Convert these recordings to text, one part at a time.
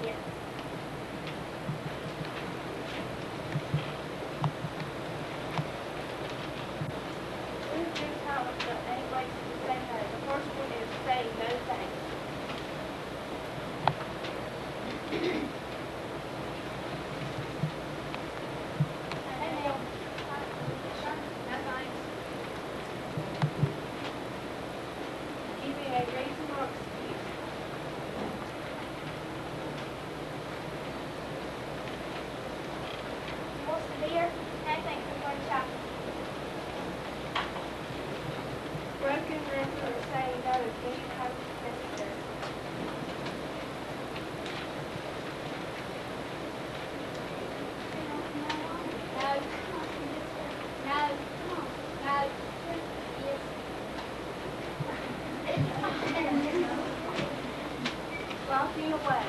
Yes. There's two times that any ways to say no. The first one is say no thanks. Hey, Neil. No thanks. Give me a reason or excuse. What's the beer? No thanks, I'm going shopping. Broken record or say no if any hope is necessary. No. No. No. Yes. Walking away.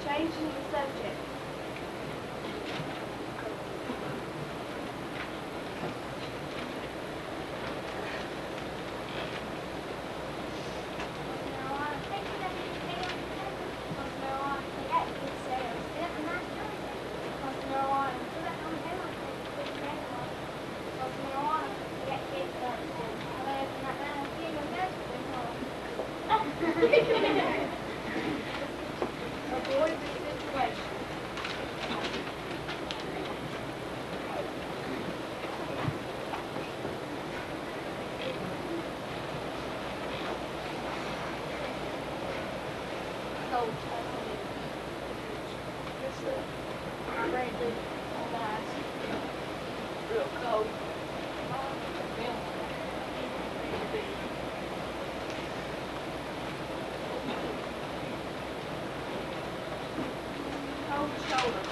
Changing the subject. Avoid the situation. Cold. Just Grade D.A.R.E on the ice. Real cold. Cold shoulder.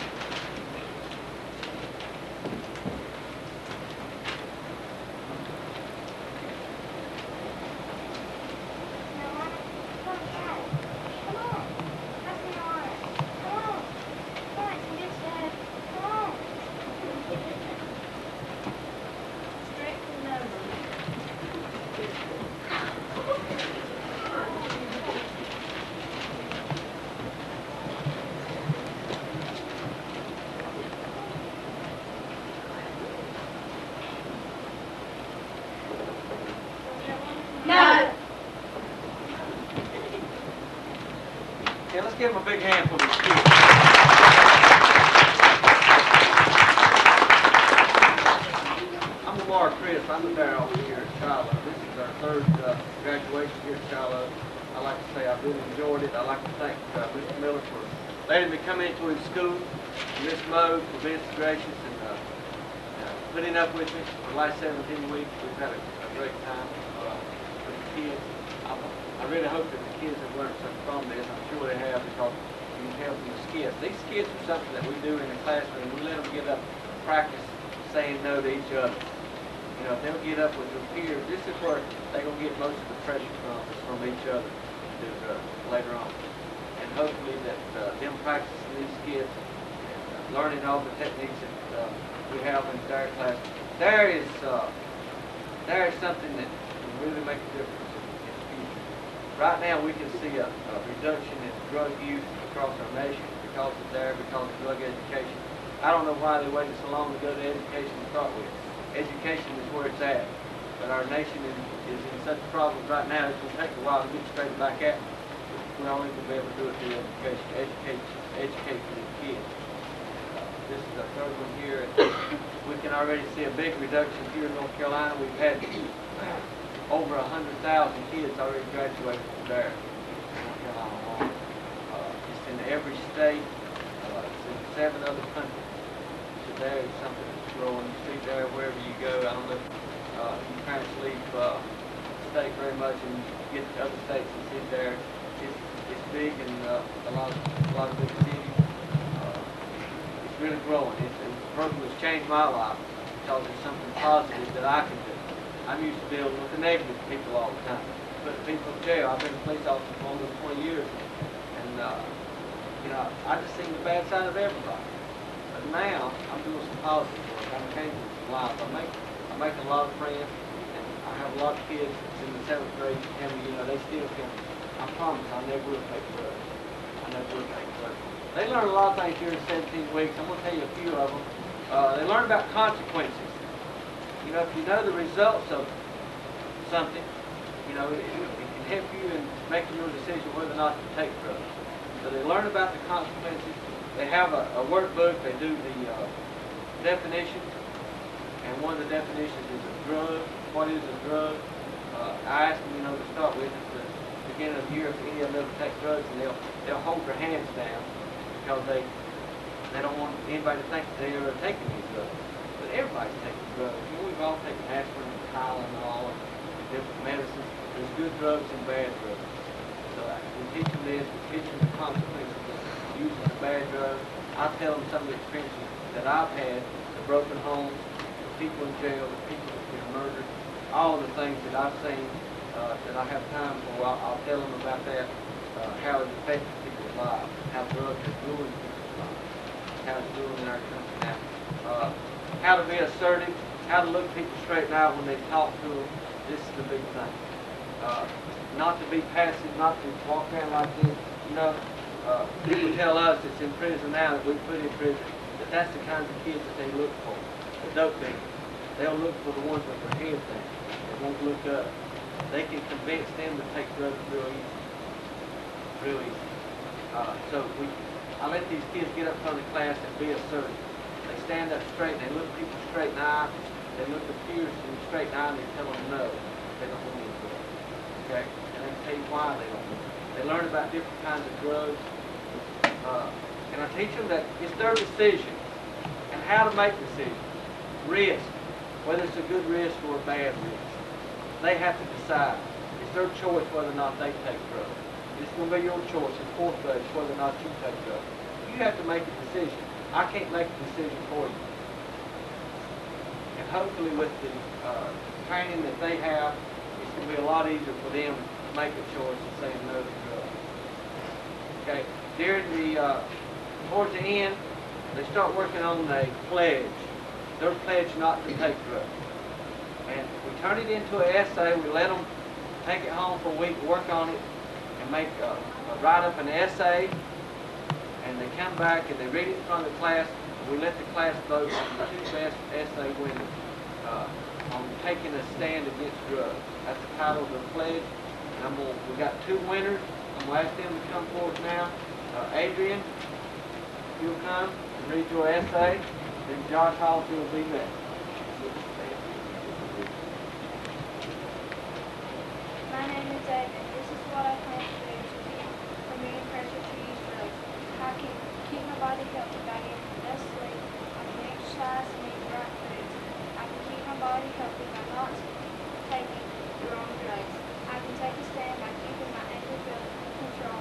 Strict number. No. Okay, let's give them a big hand for these kids. I'm Lamar Chris. I'm the D.A.R.E officer here at Shiloh. This is our third graduation here at Shiloh. I like to say I've really enjoyed it. I like to thank Mr. Miller for letting me come into his school, Miss Moe for being so gracious and putting up with me for the last 17 weeks. We've had a great time with the kids. I really hope that the kids have learned something from this. I'm sure they have, because you can tell from the skits. These skits are something that we do in the classroom. We let them get up and practice saying no to each other. You know, if they'll get up with their peers, this is where they're going to get most of the pressure from each other later on. And hopefully that them practicing these skits and learning all the techniques that we have in the D.A.R.E class, there is something that can really make a difference in the future. Right now we can see a reduction in drug use across our nation because of D.A.R.E, because of drug education. I don't know why they waited so long to go to education to start with. Education is where it's at. But our nation is in such problems right now, it's going to take a while to get straight back at it. We're only going to be able to do it through education, educate the kids. This is our third one here. We can already see a big reduction here in North Carolina. We've had over 100,000 kids already graduated from D.A.R.E. North Carolina alone. It's in every state. It's in 7 other countries. So D.A.R.E is something that's growing. You see D.A.R.E wherever you go. I don't know if you parents leave the state very much and get to other states and see D.A.R.E. It's big in a lot of big cities. It's really growing. It's a program that's changed my life because it's something positive that I can do. I'm used to dealing with the negative people all the time, putting people in jail. I've been a police officer for more than 20 years, and I just seen the bad side of everybody. But now, I'm doing some positive work. I'm changing some lives. I'm making a lot of friends, and I have a lot of kids in the 7th grade, and they still can. I promise I never will take drugs. I never will take drugs. They learn a lot of things here in 17 weeks. I'm going to tell you a few of them. They learn about consequences. If you know the results of something, it can help you in making your decision whether or not to take drugs. So they learn about the consequences. They have a workbook. They do the definitions, and one of the definitions is a drug. What is a drug? I asked them, to start with at the beginning of the year if any of them ever take drugs, and they'll hold their hands down because they don't want anybody to think that they ever taken these drugs. But everybody's taking drugs. We've all taken aspirin and Tylenol and different medicines. There's good drugs and bad drugs. So we teach them this. We teach them the consequences of using the bad drugs. I tell them some of the experiences that I've had, the broken homes, the people in jail, the people that have been murdered, all the things that I've seen that I have time for. I'll tell them about that, how it affects people's lives, how drugs are ruining people's lives, how it's ruining our country now. How to be assertive, how to look people straight in the eye when they talk to them. This is the big thing. Not to be passive, not to walk around like this. People tell us that's in prison now, that we put in prison, that that's the kinds of kids that they look for, the dope dealers. They'll look for the ones with their heads down. They won't look up. They can convince them to take drugs real easy. Real easy. I let these kids get up in front of the class and be assertive. They stand up straight, and they look people straight in the eye. They look the peers in the straight in the eye, and they tell them no. They don't want any drugs. Okay? And they can tell you why they don't want it. They learn about different kinds of drugs. And I teach them that it's their decision and how to make decisions. Risk, whether it's a good risk or a bad risk. They have to decide. It's their choice whether or not they take drugs. It's going to be your choice in 4th grade whether or not you take drugs. You have to make a decision. I can't make a decision for you. And hopefully with the training that they have, it's going to be a lot easier for them to make a choice and say no to drugs. Okay, towards the end, they start working on a pledge. Their pledge not to take drugs. And we turn it into an essay. We let them take it home for a week, work on it, and write up an essay. And they come back and they read it in front of the class. And we let the class vote on the 2 best essay winners on taking a stand against drugs. That's the title of the pledge. And we got 2 winners. I'm going to ask them to come forward now. Adrian, if you'll come and read your essay. Then Josh Hollifield will be next. My name is David. This is what I plan to do to keep from being pressured to use drugs. I can keep my body healthy by getting enough sleep. I can exercise and eat the right foods. I can keep my body healthy by not taking the wrong drugs. I can take a stand by keeping my anger under control,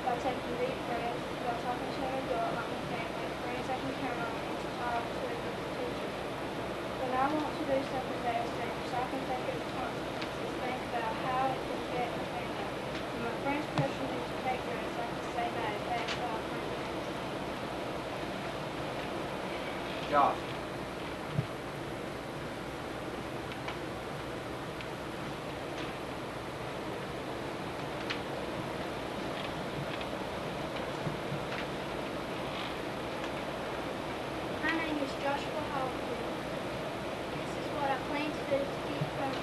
by taking deep breaths, by talking to an adult like my family, friends I can count on, and to talk to a good teacher. When I want to do something that is dangerous, I can think of the consequences, think about how it could affect my family. When my friends pressure me to take drugs, I can say no. That's all I can do. Josh. My name is Joshua Hollifield. This is what I plan to do to keep from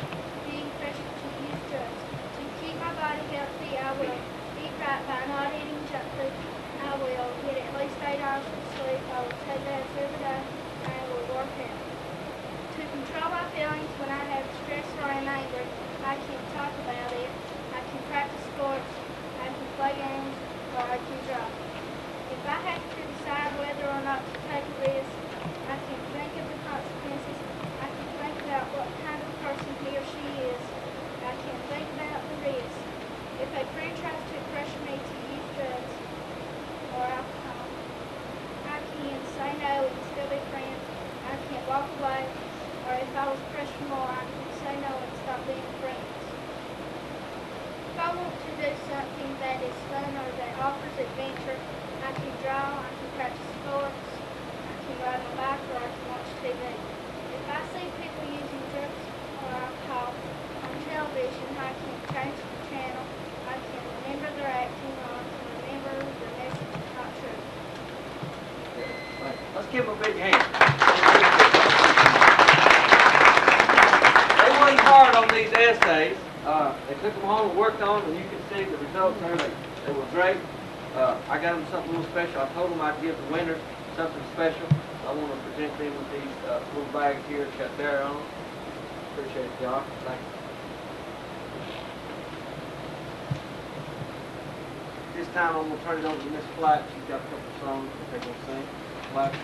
being pressured to use drugs. To keep my body healthy, I will eat right by not eating junk food. I will get at least 8 hours of sleep. I will take baths every day. And I will work out. To control my feelings when I have stress or am angry, I can talk about it. I can practice sports. I can play games, or I can draw. If I have to decide whether or not to take a risk, I can think of the consequences. I can think about what kind of person he or she is. I can think about the risk. If a friend tries to pressure me to use drugs or alcohol, I can say no and still be friends. I can walk away. Or if I was pressured more, I can say no and stop being friends. If I want to do something that is fun or that offers adventure, I can give them a big hand. They worked hard on these essays. They took them home and worked on them, and you can see the results there. They were great. I got them something a little special. I told them I'd give the winners something special. I want to present them with these little bags here. It's got D.A.R.E on them. Appreciate it, y'all. Thank you. This time I'm going to turn it over to Miss Flack. She's got a couple of songs that they're going to sing. Flack.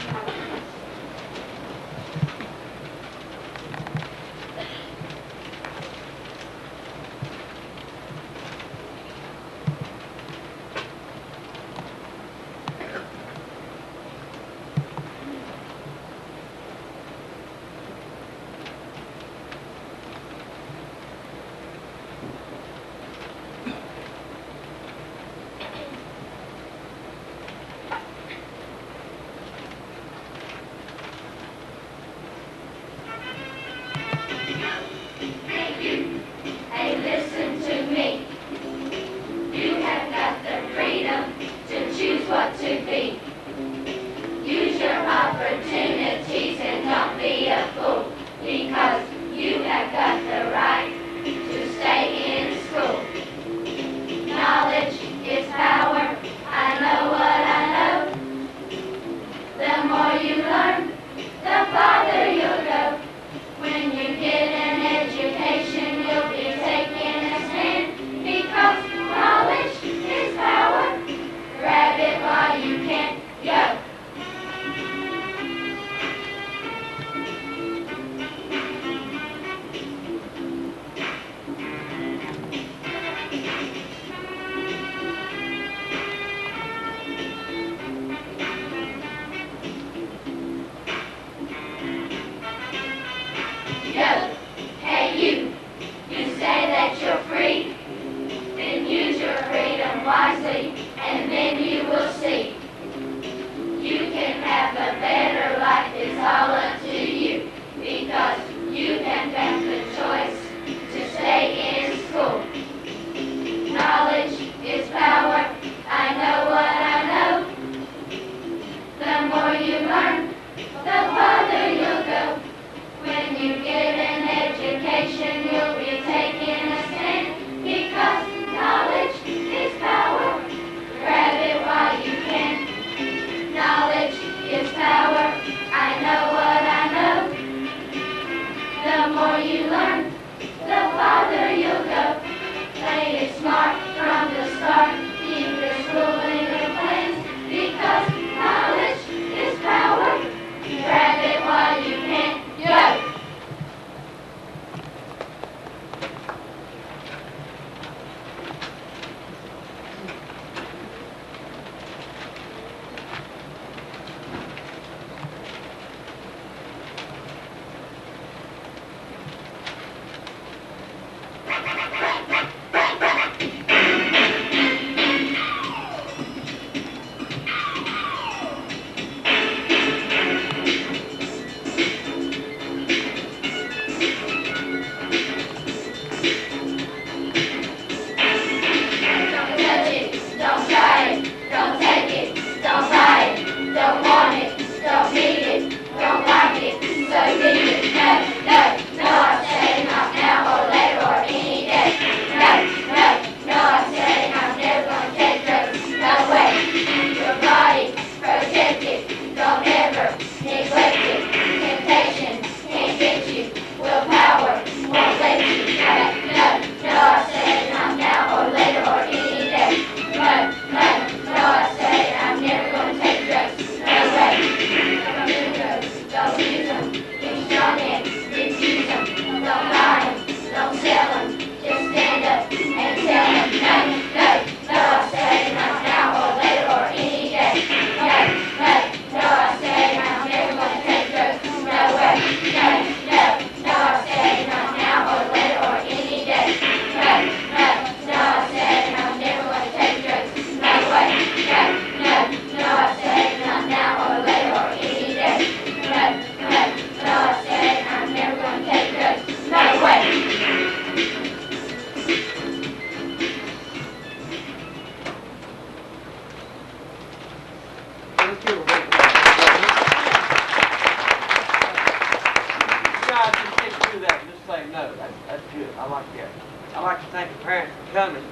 I like that. I like to thank the parents for coming.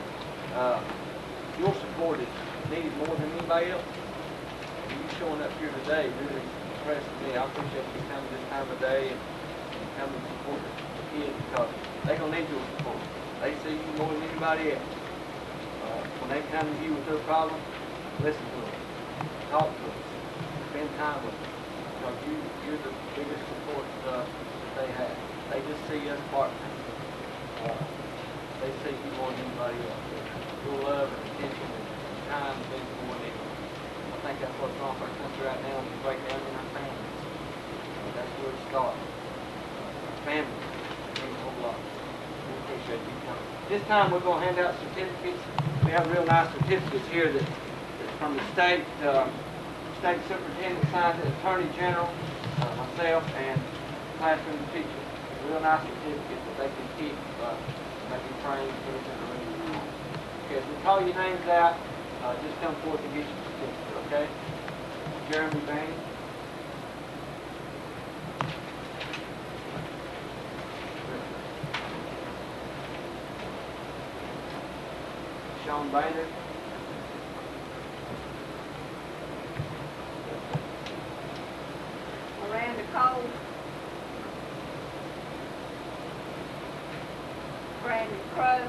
Your support is needed more than anybody else. And you showing up here today really impressed me. I appreciate you coming this time of day and coming to support the kids because they're going to need your support. They see you more than anybody else. When they come to you with their problems, listen to them. Talk to them. Spend time with them. Because you're the biggest support that they have. They just see us partners. They see you more than anybody else. Your love and attention and time means more than anything. I think that's what's wrong with our country right now, and we break down in our families. That's where it starts. Our families mean a whole lot. We appreciate you coming. This time we're going to hand out certificates. We have real nice certificates here that's from the state. State superintendent signs it, attorney general, myself, and classroom teacher. Real nice certificates that they can keep. They can train, put them in the room. Okay, so we call your names out. Just come forth and get your certificate, okay? Jeremy Bain. Sean Bainer. Miranda Cole. Brandon Crow.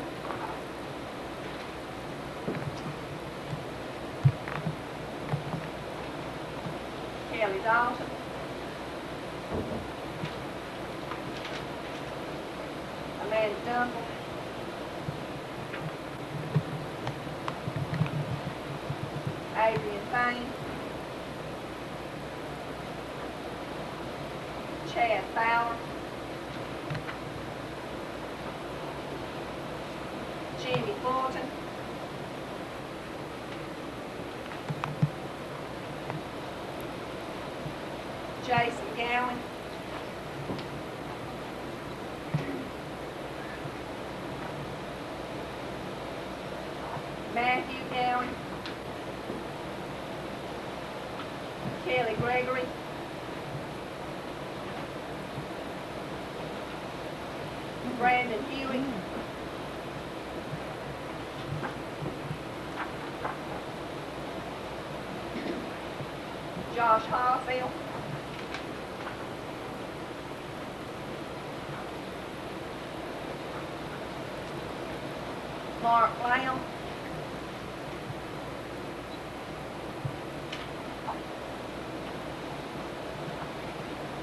Kelly Dawson. Amanda Dunkel. Adrian Payne. Chad Fowler. Jimmy Fulton. Jason Gowan. Matthew Gowan. Kelly Gregory. Brandon Huey. Josh Hallfield. Mark Lamb.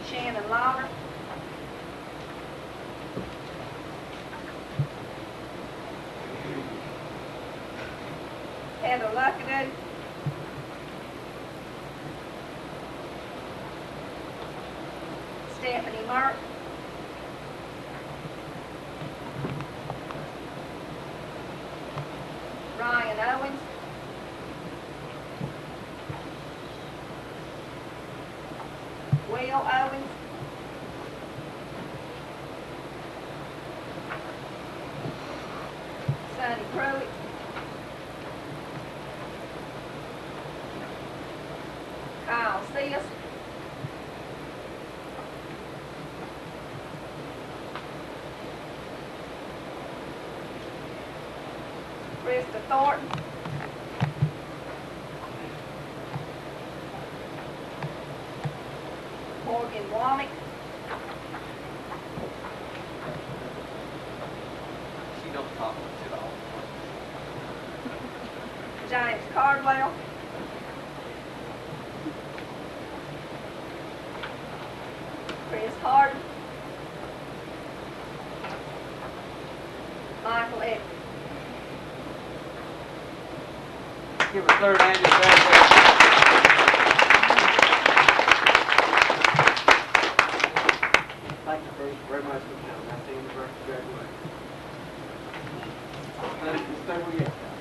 Shannon Lauder. Heather Luckado. Stephanie Mark. Ryan Owens. Will Owens. Sonny Pruitt. Kyle Sears. Krista Thornton. Morgan Womack. She don't talk much at all. James Cardwell. Chris Harden. Michael Edwards. Give a third annual graduation. Thank you very much for coming. That's the anniversary graduation. Stay where you at.